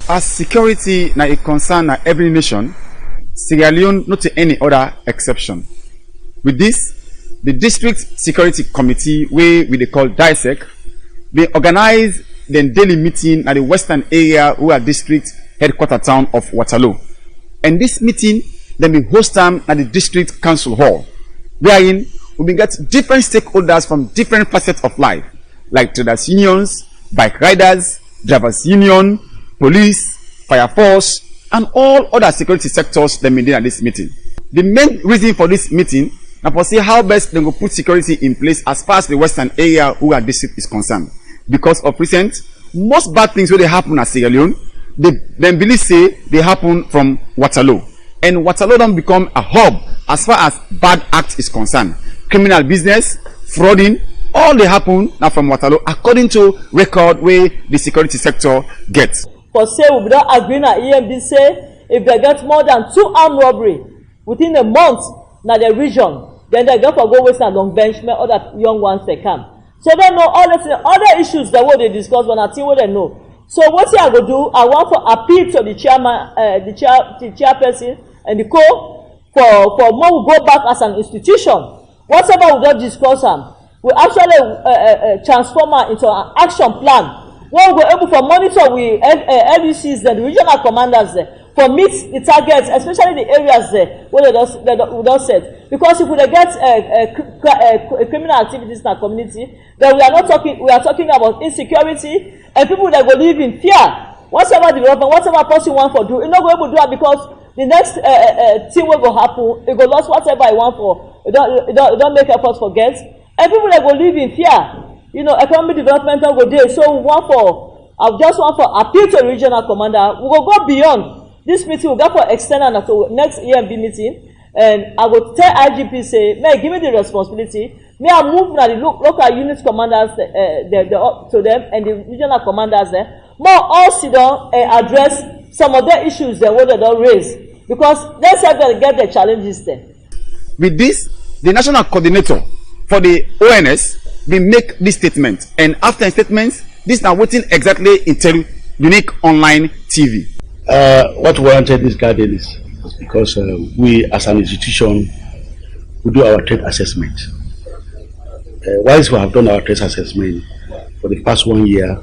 As security na a concern na every nation, Sierra Leone not any other exception. With this, the District Security Committee, wey we dey call DISEC, they organize the daily meeting at the western area who are district headquarter town of Waterloo. And this meeting, then we host them at the District Council Hall, wherein we will get different stakeholders from different facets of life, like traders unions, bike riders, drivers union, police, fire force, and all other security sectors that meet at this meeting. The main reason for this meeting is to see how best they will put security in place as far as the western area who our district is concerned. Because of recent, most bad things when they happen at Sierra Leone, they believe say they happen from Waterloo. And Waterloo don't become a hub as far as bad acts is concerned. Criminal business, frauding, all they happen now from Waterloo according to record where the security sector gets. For say we don't agree na EMB say if they get more than 2 armed robbery within a month na the region, then they go for go waste and long bench make other young ones they come. So they know all the other issues that what they discuss when I think what they know. So what I go do, I want to appeal to the chairman, the chairperson and the co for more we go back as an institution. Whatever we don't discuss we actually transform into an action plan. When we go able to monitor with LUCs, the regional commanders for meet the targets, especially the areas where we don't set. Because if we get criminal activities in our community, then we are talking about insecurity and people that go live in fear. Whatever development, whatever person want for do, you're not going to do it because the next thing will go happen, it go lost whatever I want for, it don't make efforts for get. And people that go live in fear, economic development will go there. So I just want for appeal to the regional commander. We will go beyond this meeting. We will go for external to next EMB meeting, and I will tell IGP say, may give me the responsibility. May I move now the local unit commanders to them and the regional commanders there. More all sit down and address some of the issues that what they don't raise because let's have to get the challenges there. With this, the national coordinator for the ONS will make this statement, and after statements, this now waiting exactly into Unique Online TV. What warranted this garden is because we as an institution we do our threat assessment. Whilst we have done our threat assessment for the past 1 year,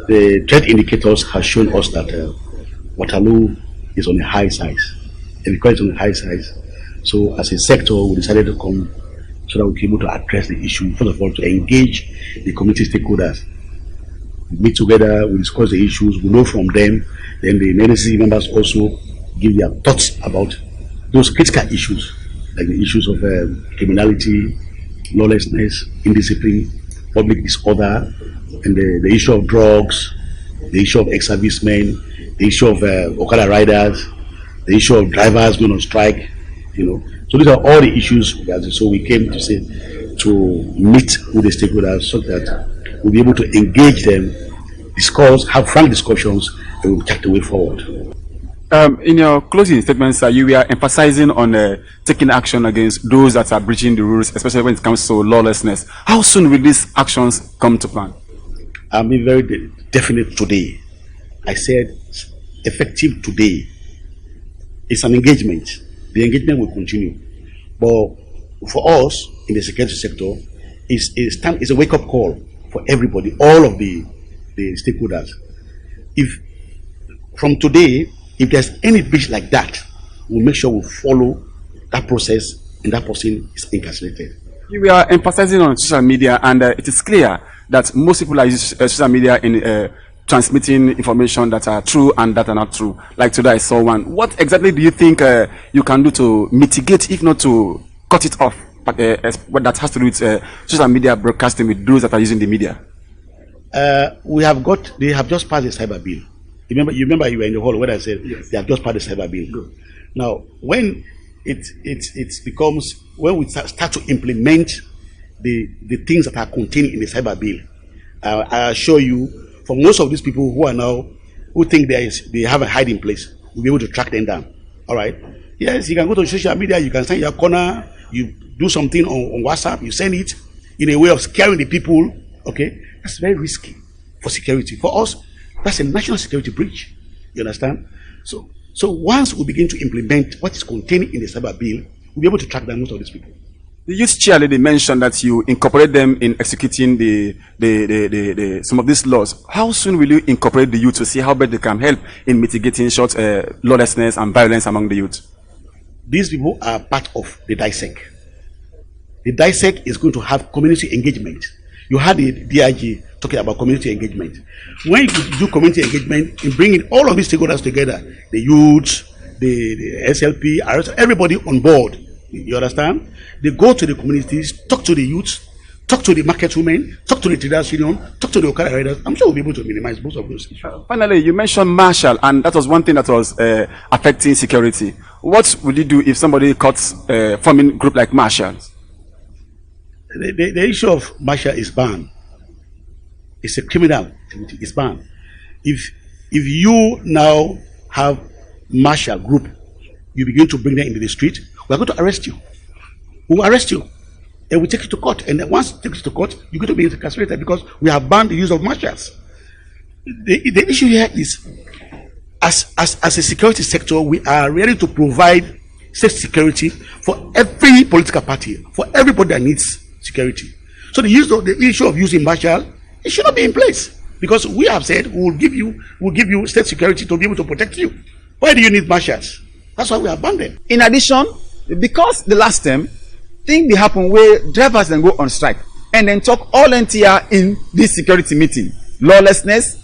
the threat indicators have shown us that Waterloo is on a high size. And because it's on a high size, so as a sector we decided to come so that we can be able to address the issue. First of all, to engage the community stakeholders. We meet together, we discuss the issues, we know from them, then the NNC members also give their thoughts about those critical issues, like the issues of criminality, lawlessness, indiscipline, public disorder, and the issue of drugs, the issue of ex-servicemen, the issue of Okada riders, the issue of drivers going on strike, So these are all the issues. So we came to say to meet with the stakeholders so that we'll be able to engage them, discuss, have frank discussions, and we'll take the way forward. In your closing statements, you were emphasizing on taking action against those that are breaching the rules, especially when it comes to lawlessness. How soon will these actions come to plan? I'll be very definite today. I said effective today. It's an engagement. The engagement will continue. But for us in the security sector, it's a wake-up call for everybody, all of the stakeholders. If from today, if there's any breach like that, we'll make sure we follow that process and that person is incarcerated. We are emphasizing on social media, and it is clear that most people are using social media in transmitting information that are true and that are not true. Like today I saw one. What exactly do you think you can do to mitigate, if not to cut it off, but that has to do with social media broadcasting with those that are using the media? They have just passed the cyber bill. You remember you were in the hall when I said yes. They have just passed the cyber bill. Good. Now, when it becomes, when we start to implement the things that are contained in the cyber bill, I assure you, for most of these people who think they have a hiding place, we'll be able to track them down. All right. Yes, you can go to social media, you can send your corner, you do something on WhatsApp, you send it in a way of scaring the people. Okay, that's very risky for security. For us, that's a national security breach. You understand? So once we begin to implement what is contained in the cyber bill, we'll be able to track down most of these people. The youth chair lady mentioned that you incorporate them in executing the some of these laws. How soon will you incorporate the youth to see how better they can help in mitigating short lawlessness and violence among the youth? These people are part of the DISEC. The DISEC is going to have community engagement. You had the DIG talking about community engagement. When you do community engagement in bringing all of these stakeholders together, the youth, the SLP, everybody on board, you understand? They go to the communities, talk to the youth, talk to the market women, talk to the traders union, talk to the Okada riders. I'm sure we'll be able to minimize both of those issues. Finally, you mentioned martial, and that was one thing that was affecting security. What would you do if somebody caught forming group like martials? The issue of martial is banned. It's a criminal activity. It's banned. If you now have martial group, you begin to bring them into the street, we are going to arrest you. We will arrest you and we take you to court. And then once you take you to court, you're going to be incarcerated because we have banned the use of martials. The issue here is, as a security sector, we are ready to provide safe security for every political party, for everybody that needs security. So the issue of using martial, it should not be in place because we have said we'll give you state security to be able to protect you. Why do you need martials? That's why we have banned them. In addition, because the last time thing they happen where drivers then go on strike and then talk all NTR in this security meeting, lawlessness,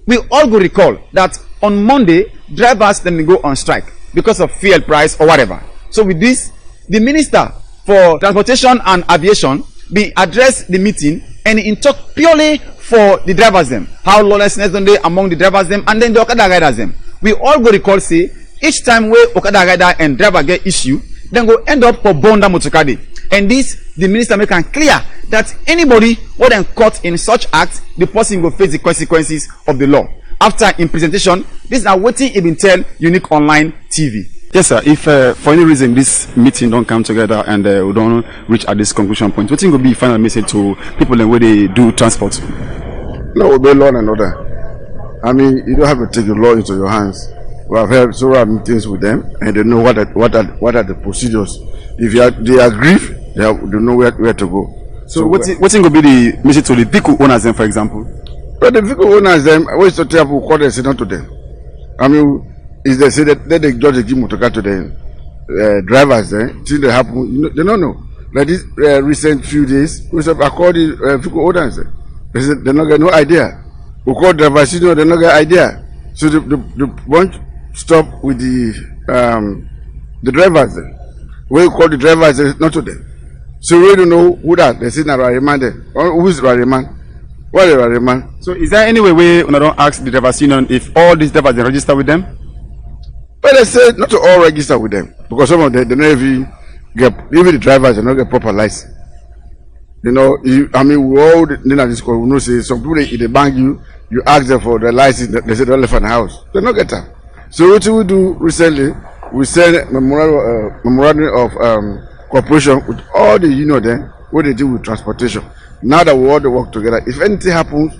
we all go recall that on Monday drivers then go on strike because of fuel price or whatever. So with this, the Minister for Transportation and Aviation be address the meeting and in talk purely for the drivers them, how lawlessness done they among the drivers them and then the Okada riders them. We all go recall say each time where Okada rider and driver get issue, then go end up for Bonda Motokade. And this, the minister make it clear that anybody who then caught in such act, the person will face the consequences of the law. After in presentation, this is waiting he been tell Unique Online TV. Yes, sir. If for any reason this meeting don't come together and we don't reach at this conclusion point, what will be final message to people and where they do transport? No, obey law and order. I mean, you don't have to take the law into your hands. We have held several meetings with them, and they know what are the procedures. If they agree, they know where to go. So what will be the message to the vehicle owners then, for example? But the vehicle owners them, always to tell people call them, say not to them. I mean, is they say that they just give motor car to the drivers then, till they happen, they don't know. Like this recent few days, we have called the vehicle owners. They said they don't get no idea. We call drivers, they don't get idea. So the bunch stop with the drivers. We call the drivers, not to them. So we don't know who that. They say na Rariman there. Who is Rariman? What is Rariman? So is there any way we don't ask the drivers union if all these drivers they register with them? But they say not to all register with them because some of them they don't even the drivers they don't get proper license. You know, I mean we all then at this call we know say some people if they bang you ask them for the license, they say they left in the house. They don't get that. So what we do recently, we send a memorandum of cooperation with all the union there where they deal with transportation. Now that we all work together, if anything happens,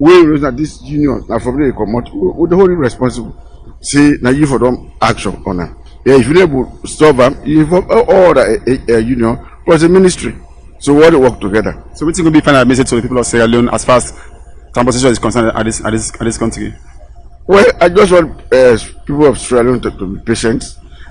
we know that this union now from the come out, we the whole responsible. See now you for them action on them. Yeah, if you're able to stop them, you involve all the union plus the ministry. So we all work together. So what's going to be final message to the people of Sierra Leone as far as transportation is concerned at this country? Well, I just want people of Sierra Leone to be patient.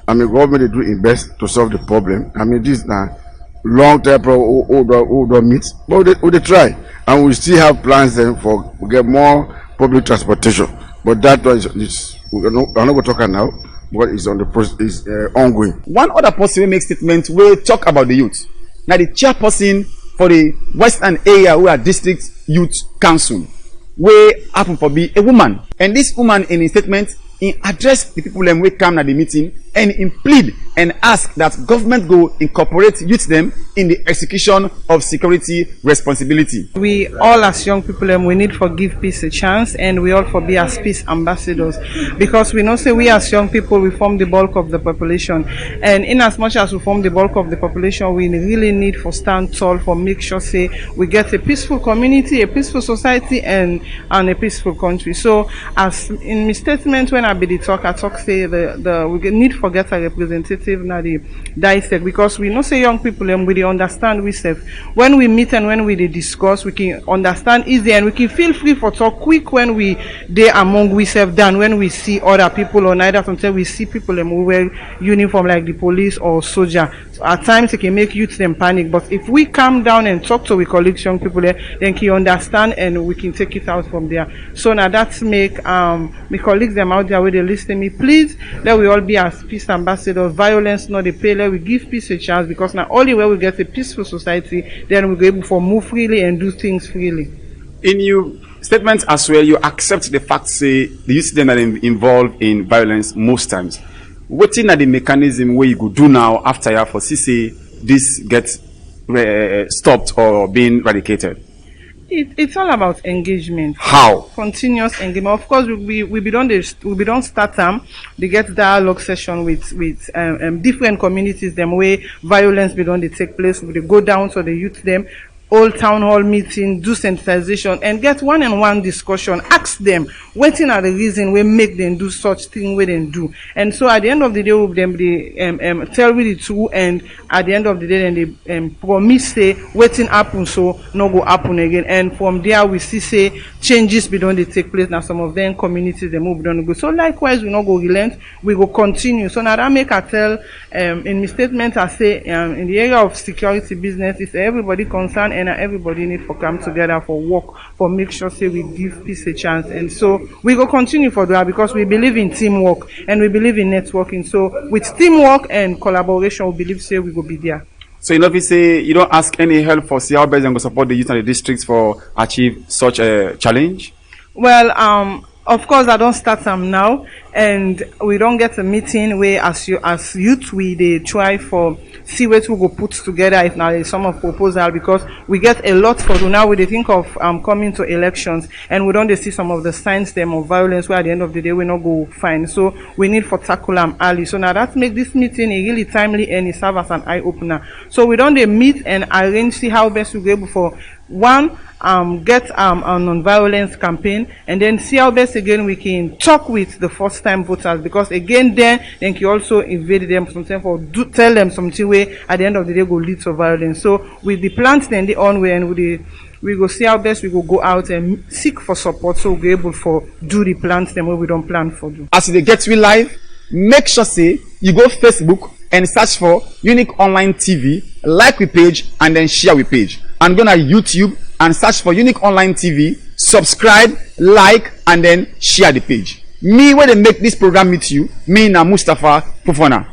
I mean, government they do its best to solve the problem. I mean, this is now long-term problem who don't meet, but they try, and we still have plans then for get more public transportation. But that is we're not going to talk now, but it's on the process, ongoing. One other person will make statement. We talk about the youth. Now, the chairperson for the Western area who are District Youth Council, where happen for be a woman, and this woman in a statement in address the people and we come at the meeting and in plead and ask that government go incorporate youth them in the execution of security responsibility. We all as young people, we need for give peace a chance, and we all for be as peace ambassadors, because we know say we as young people, we form the bulk of the population, and in as much as we form the bulk of the population, we really need for stand tall for make sure say we get a peaceful community, a peaceful society, and a peaceful country. So as in my statement when I be the talk, I talk say we need for get a representative na the DISEC, because we know say young people we dey understand we self. When we meet and when we dey discuss, we can understand easy and we can feel free for talk quick when we dey among we self than when we see other people, or neither sometimes we see people who wear uniform like the police or soldier. So at times it can make youth them panic, but if we calm down and talk to we colleagues young people then can understand and we can take it out from there. So now that's make my colleagues them out there where they listen me, please let we all be as peace ambassadors. Violence not the pay, let we give peace a chance, because now only when we get a peaceful society then we go able to move freely and do things freely. In your statement as well, you accept the fact say the youth them are involved in violence most times. What are the mechanism where you go do now after you for say this gets stopped or being eradicated? It's all about engagement. How? Continuous engagement. Of course, we don't start they get dialogue session with different communities them where violence be don't they take place. We go down to the youth them, old town hall meeting, do sensitization, and get one-on-one discussion. Ask them what are the reason we make them do such thing we them do. And so at the end of the day, with them they tell me the truth, and at the end of the day, then they promise say waiting happen so no go happen again. And from there we see say changes be done they take place. Now some of them communities they move don't go. So likewise we not go relent, we go continue. So now that make I tell in my statement I say in the area of security business is everybody concerned, and everybody need to come together for work for make sure say we give peace a chance. And so we go continue for that, because we believe in teamwork and we believe in networking. So with teamwork and collaboration, we believe say we go be there. So you know, if you say you don't ask any help for see how best and go support the youth and the districts for achieve such a challenge? Well, of course I don't start them now, and we don't get a meeting where as youth we they try for see what we go put together if now there's some of proposal, because we get a lot for do now. We they think of coming to elections, and we don't they see some of the signs them of violence where at the end of the day we not go fine. So we need for tackle them early. So now that make this meeting a really timely and it serve as an eye opener. So we don't they meet and arrange see how best we go able for one get a non-violence campaign, and then see how best again we can talk with the first time voters, because again then you also invade them sometimes for tell them something where at the end of the day go lead to violence. So with the plans then the on way, and we go see how best we go out and seek for support, so we're able for do the plans them where we don't plan for do. As they get we live, make sure say you go Facebook and search for Unique Online TV, like we page and then share we page, and go to YouTube and search for Unique Online TV, subscribe, like, and then share the page. Me when they make this program with you, me na Mustafa Fofana.